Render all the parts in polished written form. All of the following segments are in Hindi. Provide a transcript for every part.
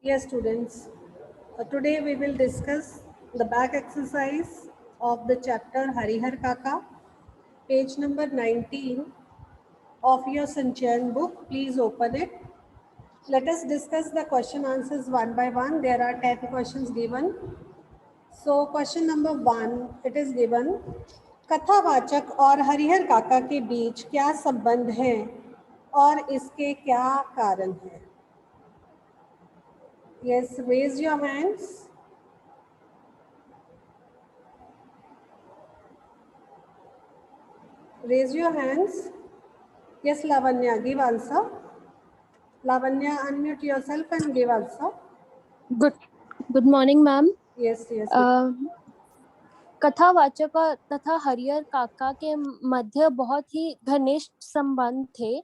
Yes, students. Today we will discuss the back exercise of the chapter Harihar Kaka, page number 19 of your Sanchayan book. Please open it. Let us discuss the question answers one by one. There are 10 questions given. So question number 1, it is given, कथावाचक और हरिहर काका के बीच क्या संबंध है और इसके क्या कारण है? Yes, raise your hands. Raise your hands. Yes, Lavanya, give answer. Lavanya, unmute yourself and give answer. Good morning, ma'am. Yes. कथावाचक तथा हरिहर काका के मध्य बहुत ही घनिष्ठ संबंध थे।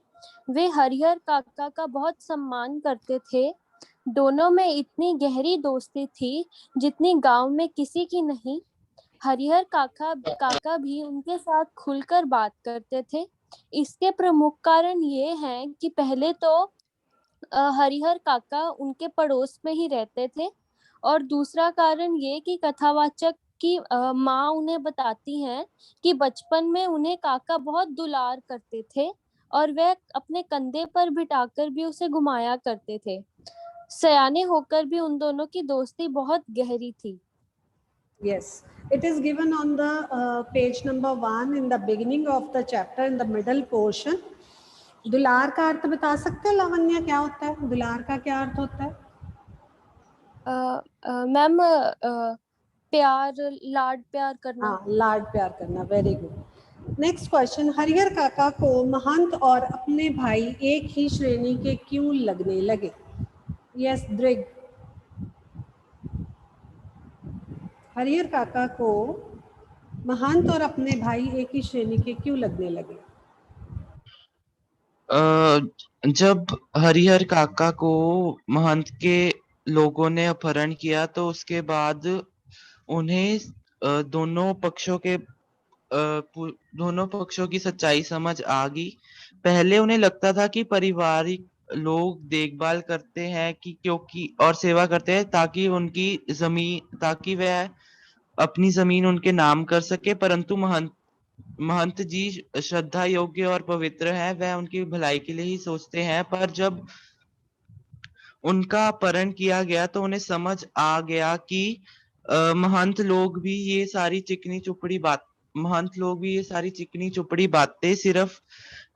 वे हरिहर काका का बहुत सम्मान करते थे। दोनों में इतनी गहरी दोस्ती थी जितनी गांव में किसी की नहीं। हरिहर काका भी उनके साथ खुलकर बात करते थे। इसके प्रमुख कारण ये हैं कि पहले तो हरिहर काका उनके पड़ोस में ही रहते थे और दूसरा कारण ये कि कथावाचक की माँ उन्हें बताती हैं कि बचपन में उन्हें काका बहुत दुलार करते थे और वह अपने कंधे पर बिठाकर भी उसे घुमाया करते थे। सयाने होकर भी उन दोनों की दोस्ती बहुत गहरी थी। Yes, it is given on the page number 1 in the beginning of the chapter in the middle portion. दुलार का अर्थ बता सकते हो लावण्य, क्या होता है दुलार का, क्या अर्थ होता है? मैम प्यार, लाड प्यार करना। हाँ, लाड प्यार करना। Very good. Next question, Harihar काका को महंत और अपने भाई एक ही श्रेणी के क्यों लगने लगे? यस, दृग। हरिहर काका को महंत और अपने भाई एक ही श्रेणी के क्यों लगने लगे? जब हरिहर काका को महंत के लोगों ने अपहरण किया तो उसके बाद उन्हें दोनों पक्षों की सच्चाई समझ आ गई। पहले उन्हें लगता था कि पारिवारिक लोग देखभाल करते हैं क्योंकि और सेवा करते हैं ताकि वह अपनी जमीन उनके नाम कर सके, परंतु महंत जी श्रद्धा योग्य और पवित्र हैं, वह उनकी भलाई के लिए ही सोचते हैं। पर जब उनका अपहरण किया गया तो उन्हें समझ आ गया कि महंत लोग भी ये सारी चिकनी चुपड़ी बातें सिर्फ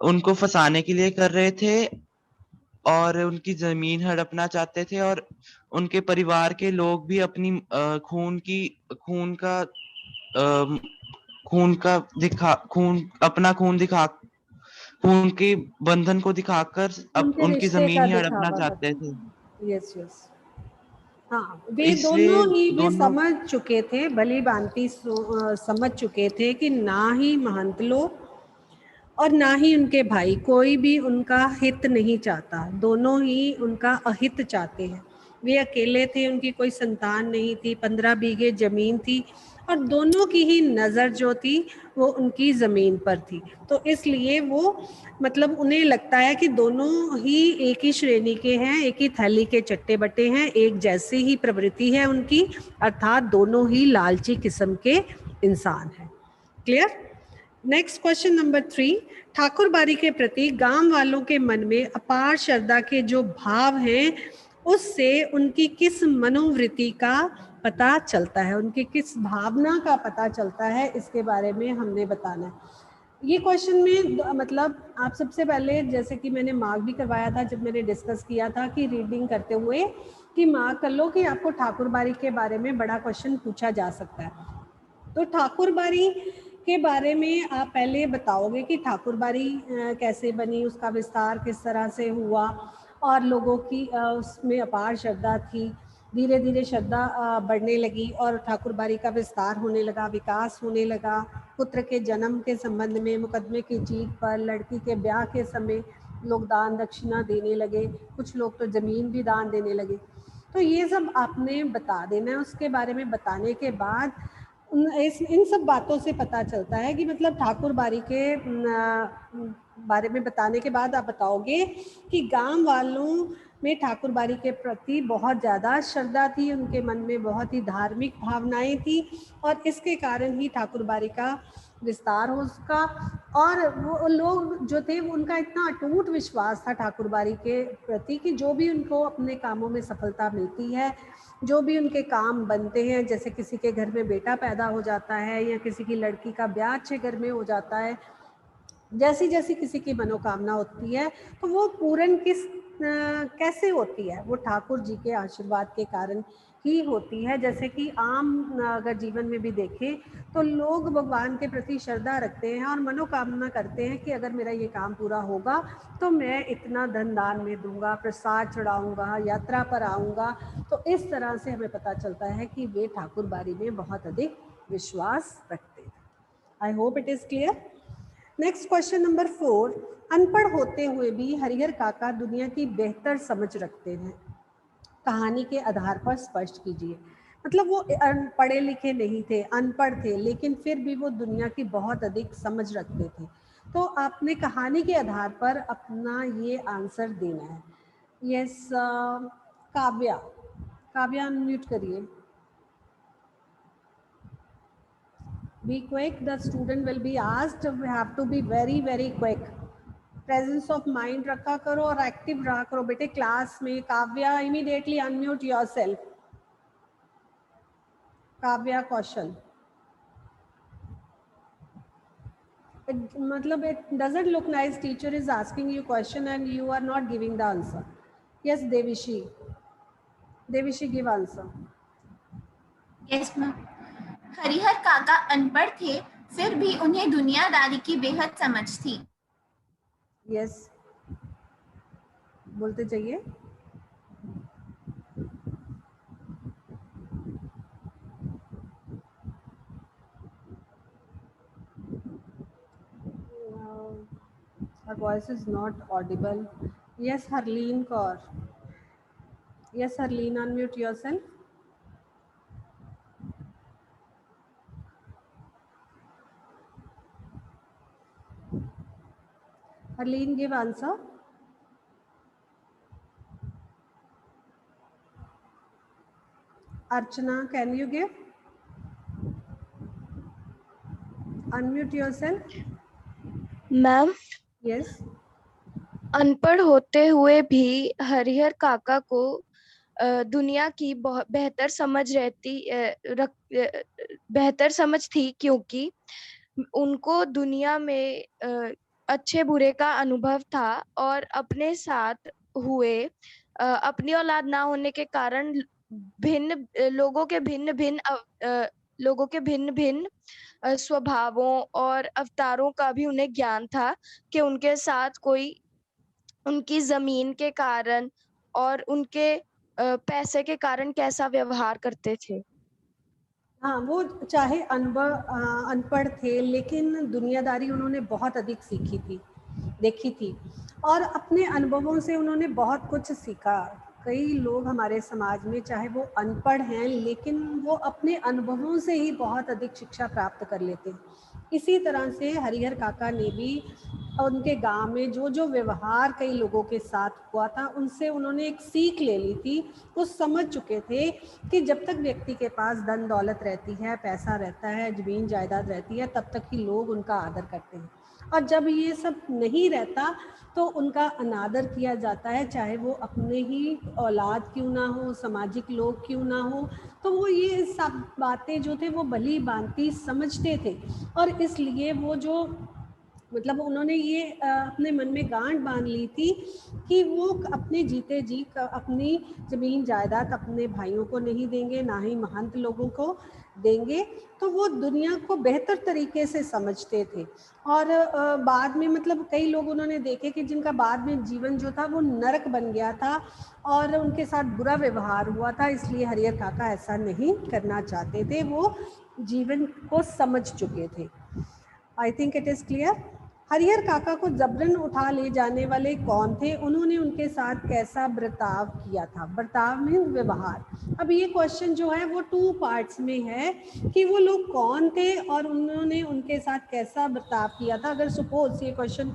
उनको फंसाने के लिए कर रहे थे और उनकी जमीन हड़पना चाहते थे, और उनके परिवार के लोग भी अपनी खून के बंधन को दिखाकर उनकी जमीन ही हड़पना चाहते थे। यस। हाँ, वे दोनों ही समझ चुके थे, भली भांति समझ चुके थे कि ना ही महंत लोग और ना ही उनके भाई कोई भी उनका हित नहीं चाहता, दोनों ही उनका अहित चाहते हैं। वे अकेले थे, उनकी कोई संतान नहीं थी, 15 बीघे जमीन थी और दोनों की ही नज़र जो थी वो उनकी ज़मीन पर थी। तो इसलिए वो उन्हें लगता है कि दोनों ही एक ही श्रेणी के हैं, एक ही थैली के चट्टे बट्टे हैं, एक जैसी ही प्रवृत्ति है उनकी, अर्थात दोनों ही लालची किस्म के इंसान हैं। Clear? Next question number 3, Thakur बारी के प्रति गांव वालों के मन में अपार श्रद्धा के जो भाव हैं उससे उनकी किस मनोवृत्ति का पता चलता है, उनकी किस भावना का पता चलता है, इसके बारे में हमने बताना है। ये क्वेश्चन में आप सबसे पहले, जैसे कि मैंने मार्क भी करवाया था जब मैंने डिस्कस किया था कि रीडिंग करते हुए कि मार्क कर लो कि आपको ठाकुर बारी के बारे में बड़ा क्वेश्चन पूछा जा सकता है। तो ठाकुर बारी के बारे में आप पहले बताओगे कि ठाकुर बारी कैसे बनी, उसका विस्तार किस तरह से हुआ और लोगों की उसमें अपार श्रद्धा थी, धीरे धीरे श्रद्धा बढ़ने लगी और ठाकुर बारी का विस्तार होने लगा, विकास होने लगा। पुत्र के जन्म के संबंध में, मुकदमे की जीत पर, लड़की के ब्याह के समय लोग दान दक्षिणा देने लगे, कुछ लोग तो ज़मीन भी दान देने लगे। तो ये सब आपने बता देना है। उसके बारे में बताने के बाद इन सब बातों से पता चलता है कि ठाकुर बारी के बारे में बताने के बाद आप बताओगे कि गांव वालों में ठाकुर बाड़ी के प्रति बहुत ज़्यादा श्रद्धा थी, उनके मन में बहुत ही धार्मिक भावनाएं थी और इसके कारण ही ठाकुर बाड़ी का विस्तार हो उसका। और वो लोग जो थे उनका इतना अटूट विश्वास था ठाकुर बाड़ी के प्रति कि जो भी उनको अपने कामों में सफलता मिलती है, जो भी उनके काम बनते हैं, जैसे किसी के घर में बेटा पैदा हो जाता है या किसी की लड़की का ब्याह अच्छे घर में हो जाता है, जैसी जैसी किसी की मनोकामना होती है तो वो पूर्ण कैसे होती है, वो ठाकुर जी के आशीर्वाद के कारण ही होती है। जैसे कि आम अगर जीवन में भी देखें तो लोग भगवान के प्रति श्रद्धा रखते हैं और मनोकामना करते हैं कि अगर मेरा ये काम पूरा होगा तो मैं इतना धन दान में दूंगा, प्रसाद चढ़ाऊंगा, यात्रा पर आऊँगा। तो इस तरह से हमें पता चलता है कि वे ठाकुर बाड़ी में बहुत अधिक विश्वास रखते हैं। I hope it is clear. Next question number 4, अनपढ़ होते हुए भी हरिहर काका दुनिया की बेहतर समझ रखते हैं, कहानी के आधार पर स्पष्ट कीजिए। मतलब वो पढ़े लिखे नहीं थे, अनपढ़ थे, लेकिन फिर भी वो दुनिया की बहुत अधिक समझ रखते थे। तो आपने कहानी के आधार पर अपना ये आंसर देना है। यस, काव्या, काव्या अनम्यूट करिए। Be quick, the student will be asked, we have to be very very quick. Presence of mind रखा करो और एक्टिव रहा करो बेटे क्लास में। Kavya, immediately unmute yourself. Kavya Kaushal, मतलब it doesn't look nice, teacher is asking you question and you are not giving the answer. Yes Devishi, Devishi give answer. Yes ma'am, Harihar काका अनपढ़ थे, फिर भी उन्हें दुनियादारी की बेहद समझ थी। यस, बोलते जाइए। Her voice is not audible. Yes, Harleen Kaur. Yes, Harleen, unmute yourself. Harleen, give answer. Archana, can you give? Unmute yourself. Ma'am, Yes. अनपढ़ होते हुए भी हरिहर काका को दुनिया की बेहतर समझ थी, क्योंकि उनको दुनिया में अच्छे बुरे का अनुभव था और अपने साथ हुए अपनी औलाद ना होने के कारण लोगों के भिन्न भिन्न स्वभावों और अवतारों का भी उन्हें ज्ञान था कि उनके साथ कोई उनकी जमीन के कारण और उनके पैसे के कारण कैसा व्यवहार करते थे। हाँ, वो चाहे अनपढ़ थे लेकिन दुनियादारी उन्होंने बहुत अधिक सीखी थी, देखी थी और अपने अनुभवों से उन्होंने बहुत कुछ सीखा। कई लोग हमारे समाज में चाहे वो अनपढ़ हैं लेकिन वो अपने अनुभवों से ही बहुत अधिक शिक्षा प्राप्त कर लेते हैं। इसी तरह से हरिहर काका ने भी उनके गांव में जो जो व्यवहार कई लोगों के साथ हुआ था उनसे उन्होंने एक सीख ले ली थी। वो समझ चुके थे कि जब तक व्यक्ति के पास धन दौलत रहती है, पैसा रहता है, जमीन जायदाद रहती है, तब तक ही लोग उनका आदर करते हैं और जब ये सब नहीं रहता तो उनका अनादर किया जाता है, चाहे वो अपने ही औलाद क्यों ना हो, सामाजिक लोग क्यों ना हो। तो वो ये सब बातें जो थे वो भली भांति समझते थे और इसलिए वो जो मतलब उन्होंने ये अपने मन में गांठ बांध ली थी कि वो अपने जीते जी अपनी ज़मीन जायदाद अपने भाइयों को नहीं देंगे, ना ही महंत लोगों को देंगे। तो वो दुनिया को बेहतर तरीके से समझते थे और बाद में मतलब कई लोग उन्होंने देखे कि जिनका बाद में जीवन जो था वो नरक बन गया था और उनके साथ बुरा व्यवहार हुआ था, इसलिए हरिहर काका ऐसा नहीं करना चाहते थे, वो जीवन को समझ चुके थे। I think it is clear. Harihar काका को जबरन उठा ले जाने वाले कौन थे, उन्होंने उनके साथ कैसा बर्ताव किया था। बर्ताव में व्यवहार। अब ये क्वेश्चन जो है वो 2 पार्ट्स में है कि वो लोग कौन थे और उन्होंने उनके साथ कैसा बर्ताव किया था। अगर सपोज ये क्वेश्चन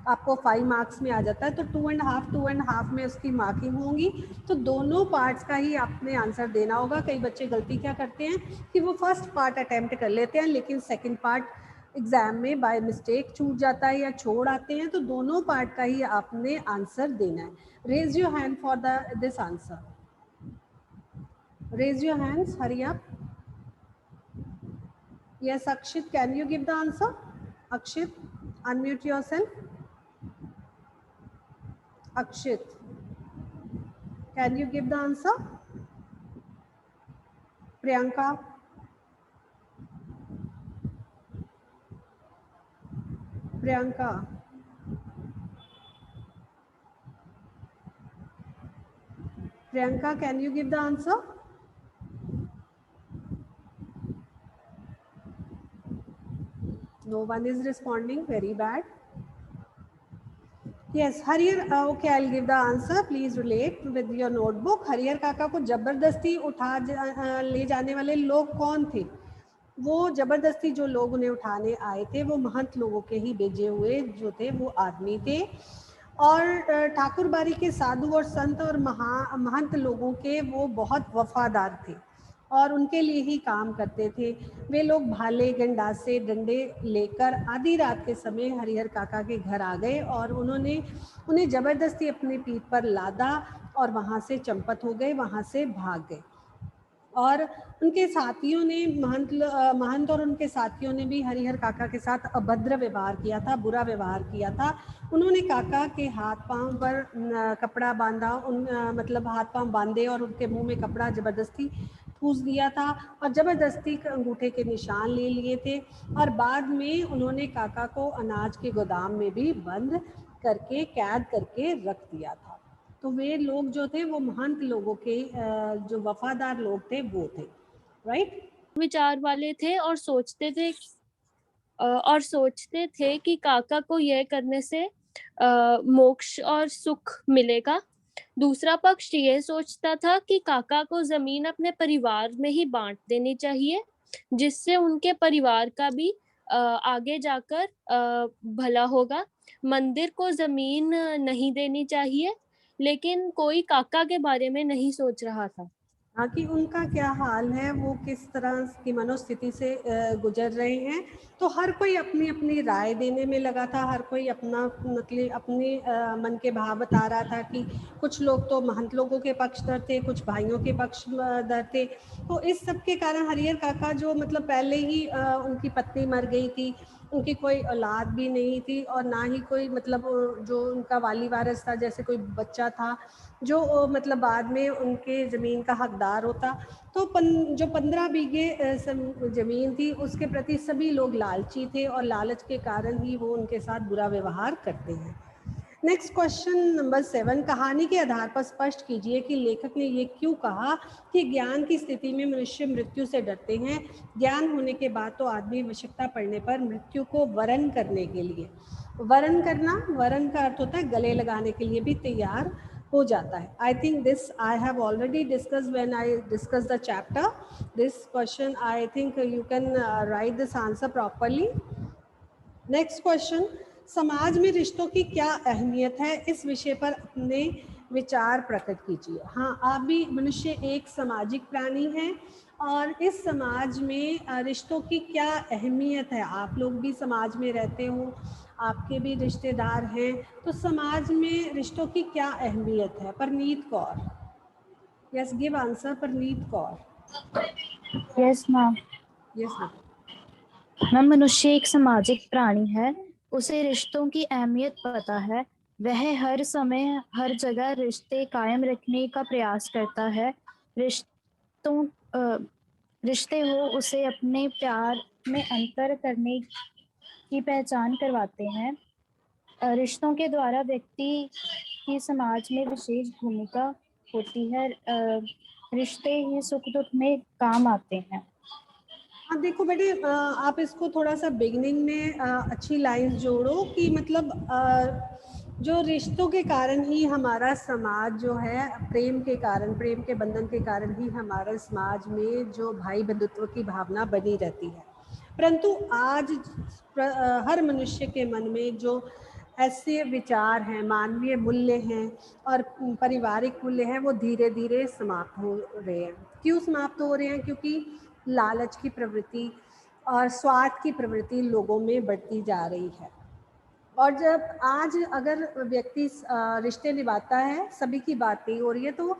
आपको 5 मार्क्स में आ जाता है, तो 2.5 में उसकी मार्किंग होंगी। तो दोनों पार्ट्स का ही आपने आंसर देना होगा। कई बच्चे गलती क्या करते हैं कि वो फर्स्ट पार्ट अटेम्प्ट कर लेते हैं लेकिन सेकंड पार्ट एग्जाम में बाय मिस्टेक छूट जाता है या छोड़ आते हैं। तो दोनों पार्ट का ही आपने आंसर देना है। Raise your hand for this answer, raise your hands, hurry up. Yes, Akshit, can you give the answer? Akshit, unmute yourself. Akshit, can you give the answer? Priyanka, Priyanka, Priyanka, can you give the answer? No one is responding. Very bad. Yes, Hariyar, okay, I'll give the answer. Please relate with your notebook. Harihar काका को जबरदस्ती ले जाने वाले लोग कौन थे? वो जबरदस्ती जो लोग उन्हें उठाने आए थे वो महंत लोगों के ही भेजे हुए जो थे वो आदमी थे। और ठाकुरबाड़ी के साधु और संत और महंत लोगों के वो बहुत वफादार थे और उनके लिए ही काम करते थे। वे लोग भाले गंडासे डंडे लेकर आधी रात के समय हरिहर काका के घर आ गए और उन्होंने उन्हें ज़बरदस्ती अपनी पीठ पर लादा और वहाँ से चंपत हो गए, वहाँ से भाग गए। और उनके साथियों ने महंत और उनके साथियों ने भी हरिहर काका के साथ अभद्र व्यवहार किया था, बुरा व्यवहार किया था। उन्होंने काका के हाथ पांव पर कपड़ा बांधा, मतलब हाथ पांव बांधे और उनके मुंह में कपड़ा ज़बरदस्ती ठूस दिया था और ज़बरदस्ती अंगूठे के निशान ले लिए थे। और बाद में उन्होंने काका को अनाज के गोदाम में भी बंद करके कैद करके रख दिया था। तो वे लोग जो थे वो महंत लोगों के जो वफादार लोग थे वो थे, राइट? विचार वाले थे और सोचते थे कि काका को यह करने से मोक्ष और सुख मिलेगा। दूसरा पक्ष ये सोचता था कि काका को जमीन अपने परिवार में ही बांट देनी चाहिए, जिससे उनके परिवार का भी आगे जाकर भला होगा। मंदिर को जमीन नहीं देनी चाहिए, लेकिन कोई काका के बारे में नहीं सोच रहा था। हाँ, कि उनका क्या हाल है, वो किस तरह की मनोस्थिति से गुजर रहे हैं। तो हर कोई अपनी अपनी राय देने में लगा था, हर कोई अपना मतलब अपने मन के भाव बता रहा था कि कुछ लोग तो महंत लोगों के पक्षधर थे, कुछ भाइयों के पक्षधर थे। तो इस सब के कारण हरिहर काका जो मतलब पहले ही उनकी पत्नी मर गई थी, उनकी कोई औलाद भी नहीं थी और ना ही कोई मतलब जो उनका वाली वारिस था, जैसे कोई बच्चा था जो मतलब बाद में उनके ज़मीन का हकदार होता। तो जो 15 बीघे ज़मीन थी उसके प्रति सभी लोग लालची थे और लालच के कारण ही वो उनके साथ बुरा व्यवहार करते हैं। नेक्स्ट क्वेश्चन नंबर 7, कहानी के आधार पर स्पष्ट कीजिए कि लेखक ने ये क्यों कहा कि ज्ञान की स्थिति में मनुष्य मृत्यु से डरते हैं। ज्ञान होने के बाद तो आदमी आवश्यकता पड़ने पर मृत्यु को वरण करने के लिए, वरण करना, वरण का अर्थ होता है गले लगाने के लिए भी तैयार हो जाता है। I think this I have already discuss when I discuss the chapter. This question I think you can write this answer properly. Next question, समाज में रिश्तों की क्या अहमियत है, इस विषय पर अपने विचार प्रकट कीजिए। हाँ, आप भी, मनुष्य एक सामाजिक प्राणी है और इस समाज में रिश्तों की क्या अहमियत है। आप लोग भी समाज में रहते हो, आपके भी रिश्तेदार हैं, तो समाज में रिश्तों की क्या अहमियत है। Parneet Kaur, yes, give answer. Parneet Kaur. Yes ma'am. Yes ma'am. Ma'am, मनुष्य एक सामाजिक प्राणी है, उसे रिश्तों की अहमियत पता है। वह हर समय हर जगह रिश्ते कायम रखने का प्रयास करता है। रिश्ते हो उसे अपने प्यार में अंतर करने की पहचान करवाते हैं। रिश्तों के द्वारा व्यक्ति की समाज में विशेष भूमिका होती है। रिश्ते ही सुख दुख में काम आते हैं। हाँ, देखो बेटे, आप इसको थोड़ा सा बिगनिंग में अच्छी लाइंस जोड़ो कि मतलब जो रिश्तों के कारण ही हमारा समाज जो है, प्रेम के कारण, प्रेम के बंधन के कारण ही हमारा समाज में जो भाई बंधुत्व की भावना बनी रहती है। परंतु आज हर मनुष्य के मन में जो ऐसे विचार हैं, मानवीय मूल्य हैं और पारिवारिक मूल्य हैं, वो धीरे धीरे समाप्त हो रहे हैं। क्यों समाप्त हो रहे हैं? क्योंकि लालच की प्रवृत्ति और स्वार्थ की प्रवृत्ति लोगों में बढ़ती जा रही है। और जब आज अगर व्यक्ति रिश्ते निभाता है, सभी की बात नहीं हो रही है, तो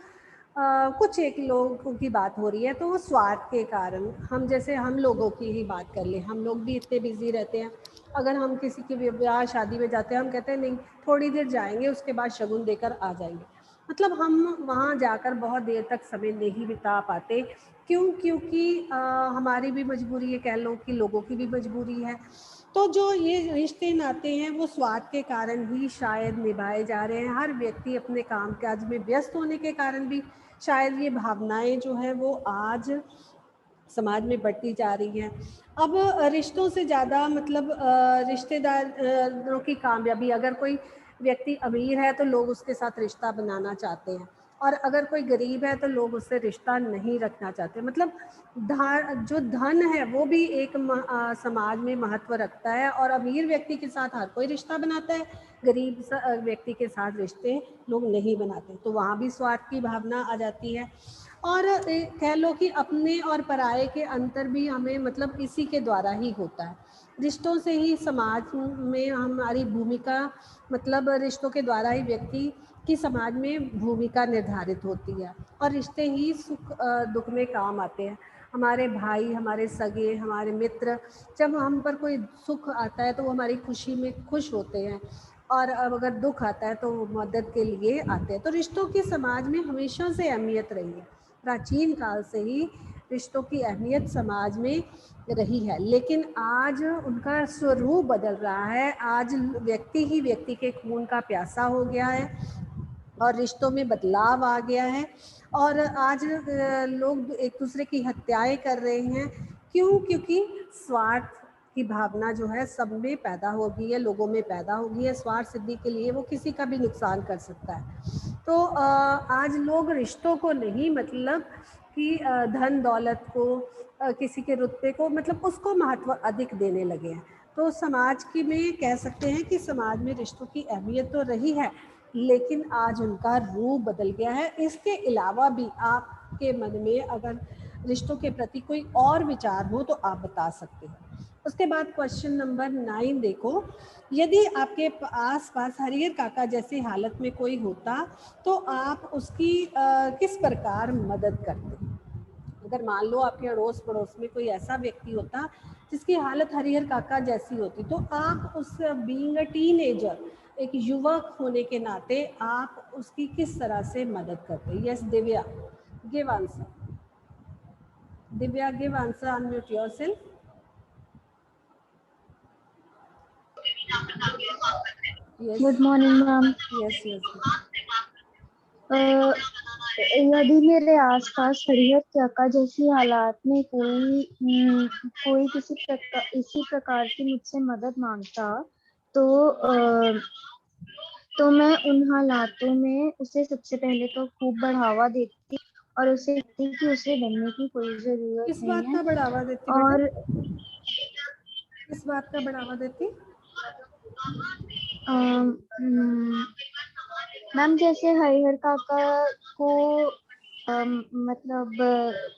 कुछ एक लोगों की बात हो रही है, तो वो स्वार्थ के कारण, हम जैसे हम लोगों की ही बात कर लें, हम लोग भी इतने बिजी रहते हैं। अगर हम किसी के ब्याह शादी में जाते हैं, हम कहते हैं नहीं थोड़ी देर जाएंगे, उसके बाद शगुन देकर आ जाएंगे। मतलब हम वहाँ जाकर बहुत देर तक समय नहीं बिता पाते। क्यों? क्योंकि हमारी भी मजबूरी है, कह लो कि लोगों की भी मजबूरी है। तो जो ये रिश्ते नाते हैं वो स्वार्थ के कारण ही शायद निभाए जा रहे हैं। हर व्यक्ति अपने काम काज में व्यस्त होने के कारण भी शायद ये भावनाएं जो है वो आज समाज में बढ़ती जा रही हैं। अब रिश्तों से ज़्यादा मतलब रिश्तेदारों की कामयाबी, अगर कोई व्यक्ति अमीर है तो लोग उसके साथ रिश्ता बनाना चाहते हैं, और अगर कोई गरीब है तो लोग उससे रिश्ता नहीं रखना चाहते। मतलब जो धन है वो भी एक समाज में महत्व रखता है, और अमीर व्यक्ति के साथ हर कोई रिश्ता बनाता है, गरीब व्यक्ति के साथ रिश्ते लोग नहीं बनाते। तो वहाँ भी स्वार्थ की भावना आ जाती है। और कह लो कि अपने और पराये के अंतर भी हमें मतलब इसी के द्वारा ही होता है। रिश्तों से ही समाज में हमारी भूमिका, मतलब रिश्तों के द्वारा ही व्यक्ति की समाज में भूमिका निर्धारित होती है, और रिश्ते ही सुख दुख में काम आते हैं। हमारे भाई, हमारे सगे, हमारे मित्र, जब हम पर कोई सुख आता है तो वो हमारी खुशी में खुश होते हैं, और अब अगर दुख आता है तो वो मदद के लिए आते हैं। तो रिश्तों की समाज में हमेशा से अहमियत रही है। प्राचीन काल से ही रिश्तों की अहमियत समाज में रही है, लेकिन आज उनका स्वरूप बदल रहा है। आज व्यक्ति ही व्यक्ति के खून का प्यासा हो गया है और रिश्तों में बदलाव आ गया है, और आज लोग एक दूसरे की हत्याएं कर रहे हैं। क्यों? क्योंकि स्वार्थ की भावना जो है सब में पैदा हो गई है, लोगों में पैदा हो गई है। स्वार्थ सिद्धि के लिए वो किसी का भी नुकसान कर सकता है। तो आज लोग रिश्तों को नहीं, मतलब कि धन दौलत को, किसी के रुतबे को, मतलब उसको महत्व अधिक देने लगे हैं। तो समाज की में कह सकते हैं कि समाज में रिश्तों की अहमियत तो रही है, लेकिन आज उनका रूप बदल गया है। इसके अलावा भी आपके मन में अगर रिश्तों के प्रति कोई और विचार हो तो आप बता सकते हैं। उसके बाद क्वेश्चन नंबर 9 देखो, यदि आपके आस पास हरिहर काका जैसी हालत में कोई होता तो आप उसकी किस प्रकार मदद करते? अगर मान लो आपके अड़ोस पड़ोस में कोई ऐसा व्यक्ति होता जिसकी हालत हरिहर काका जैसी होती, तो आप उस बीइंग अ टीनेजर, एक युवक होने के नाते आप उसकी किस तरह से मदद करते? Yes Divya, give answer. Divya, give answer, unmute yourself. Good morning ma'am. Yes yes. यदि मेरे आसपास हरिहर काका जैसी हालात में कोई इसी प्रकार की मुझसे मदद मांगता तो मैं उन हालातों में उसे सबसे पहले तो खूब बढ़ावा देती और उसे कहती कि उसे डरने की कोई जरूरत किस नहीं बात है। का बढ़ावा देती और किस बात का बढ़ावा देती? मैम जैसे हरिहर काका को मतलब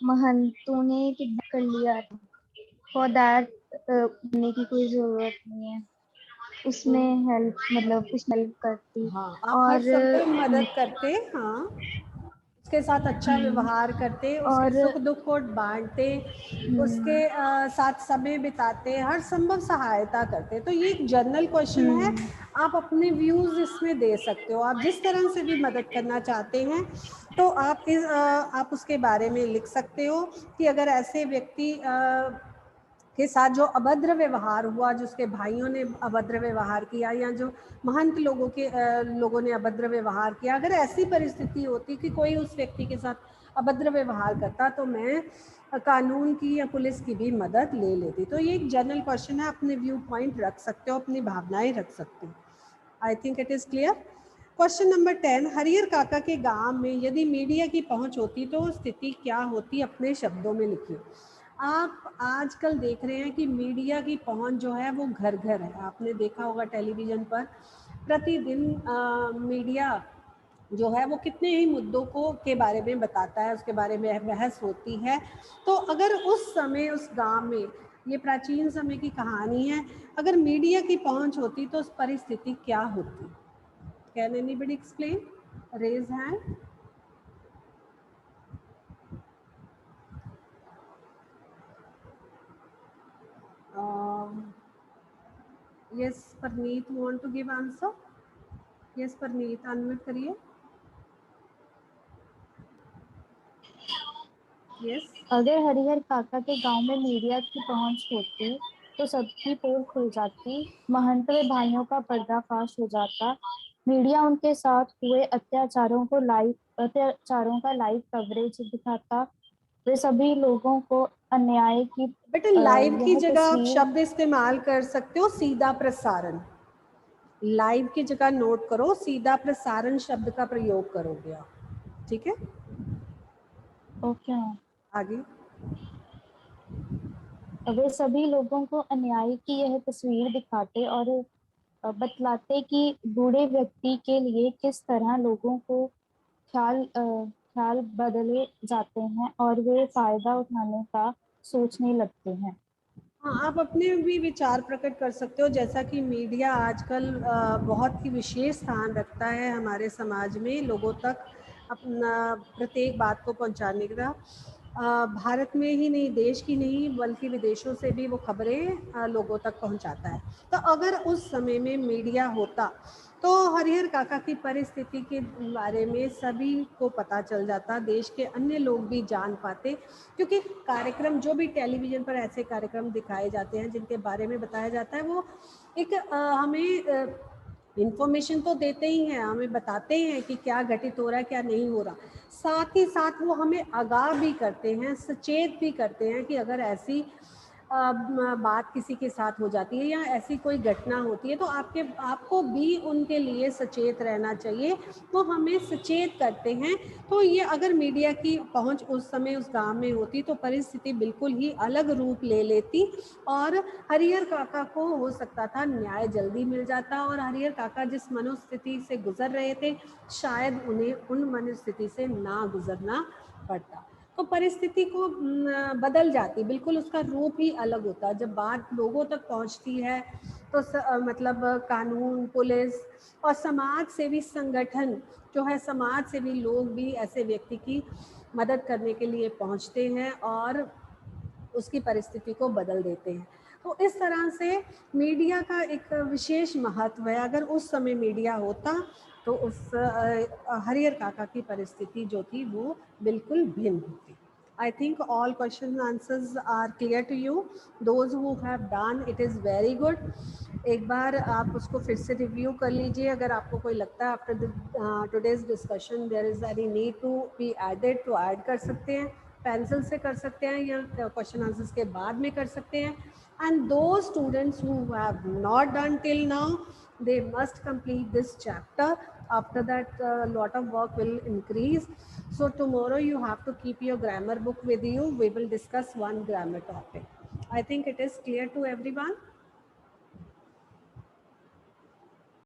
महंतों ने किडनैप कर लिया, फॉर दैट करने की कोई जरूरत नहीं है, उसमें हेल्प मतलब कुछ हेल्प करती। हाँ, आप हर और समय मदद करते, हाँ, उसके साथ अच्छा व्यवहार करते, उसके और सुख दुख को बांटते, उसके साथ समय बिताते, हर संभव सहायता करते। तो ये एक जनरल क्वेश्चन है, आप अपने व्यूज इसमें दे सकते हो। आप जिस तरह से भी मदद करना चाहते हैं तो आप उसके बारे में लिख सकते हो कि अगर ऐसे व्यक्ति के साथ जो अभद्र व्यवहार हुआ, जो उसके भाइयों ने अभद्र व्यवहार किया, या जो महंत लोगों ने अभद्र व्यवहार किया, अगर ऐसी परिस्थिति होती कि कोई उस व्यक्ति के साथ अभद्र व्यवहार करता तो मैं कानून की या पुलिस की भी मदद ले लेती। तो ये एक जनरल क्वेश्चन है, अपने व्यू पॉइंट रख सकते हो, अपनी भावनाएं रख सकते हो। I think it is clear. Question number 10, Harihar काका के गांव में यदि मीडिया की पहुंच होती तो स्थिति क्या होती? अपने शब्दों में लिखिए। आप आजकल देख रहे हैं कि मीडिया की पहुंच जो है वो घर घर है। आपने देखा होगा टेलीविज़न पर प्रतिदिन मीडिया जो है वो कितने ही मुद्दों को के बारे में बताता है, उसके बारे में बहस होती है। तो अगर उस समय उस गांव में, ये प्राचीन समय की कहानी है, अगर मीडिया की पहुंच होती तो उस परिस्थिति क्या होती? Can anybody explain? Raise hand. Yes Parneet want to give answer? Yes Parneet, unmute करिए। यस। अगर हरिहर काका के गांव में मीडिया की पहुंच होती तो सबकी पोल खुल जाती, महंत व भाइयों का पर्दाफाश हो जाता, मीडिया उनके साथ हुए अत्याचारों का लाइव कवरेज दिखाता, वे सभी लोगों को अन्याय की बेटा लाइव की यह जगह आप तस्वीर शब्द इस्तेमाल कर सकते हो सीधा प्रसारण। लाइव की जगह नोट करो, सीधा प्रसारण शब्द का प्रयोग करोगे आप, ठीक है? ओके। आगे। वे सभी लोगों को अन्याय की यह तस्वीर दिखाते और बतलाते कि बूढ़े व्यक्ति के लिए किस तरह लोगों को ख्याल बदले जाते हैं और वे फायदा उठाने का सोचने लगते हैं। हाँ, आप अपने भी विचार प्रकट कर सकते हो। जैसा कि मीडिया आजकल बहुत ही विशेष स्थान रखता है हमारे समाज में, लोगों तक अपना प्रत्येक बात को पहुंचाने का। भारत में ही नहीं, देश की नहीं बल्कि विदेशों से भी वो खबरें लोगों तक पहुंचाता है। तो अगर उस समय में मीडिया होता तो हरिहर काका की परिस्थिति के बारे में सभी को पता चल जाता, देश के अन्य लोग भी जान पाते, क्योंकि कार्यक्रम जो भी टेलीविज़न पर ऐसे कार्यक्रम दिखाए जाते हैं जिनके बारे में बताया जाता है, वो एक हमें इन्फॉर्मेशन तो देते ही हैं, हमें बताते हैं कि क्या घटित हो रहा है क्या नहीं हो रहा, साथ ही साथ वो हमें आगाह भी करते हैं, सचेत भी करते हैं कि अगर ऐसी बात किसी के साथ हो जाती है या ऐसी कोई घटना होती है तो आपको भी उनके लिए सचेत रहना चाहिए, वो हमें सचेत करते हैं। तो ये अगर मीडिया की पहुंच उस समय उस गांव में होती तो परिस्थिति बिल्कुल ही अलग रूप ले लेती और हरिहर काका को हो सकता था न्याय जल्दी मिल जाता, और हरिहर काका जिस मनोस्थिति से गुजर रहे थे शायद उन्हें उन मनोस्थिति से ना गुजरना पड़ता, तो परिस्थिति को बदल जाती, बिल्कुल उसका रूप ही अलग होता। जब बात लोगों तक पहुंचती है तो मतलब कानून, पुलिस और समाज सेवी संगठन जो है, समाज सेवी लोग भी ऐसे व्यक्ति की मदद करने के लिए पहुंचते हैं और उसकी परिस्थिति को बदल देते हैं। तो इस तरह से मीडिया का एक विशेष महत्व है। अगर उस समय मीडिया होता तो उस हरिहर काका की परिस्थिति जो थी वो बिल्कुल भिन्न होती। I think all questions and answers are clear to you. Those who have done it is very good. एक बार आप उसको फिर से रिव्यू कर लीजिए। अगर आपको कोई लगता है after today's discussion there is any need to be added तो ऐड कर सकते हैं, पेंसिल से कर सकते हैं या क्वेश्चन आंसर्स के बाद में कर सकते हैं। And those students who have not done till now, they must complete this chapter. After that lot of work will increase. So tomorrow you have to keep your grammar book with you. We will discuss one grammar topic. I think it is clear to everyone.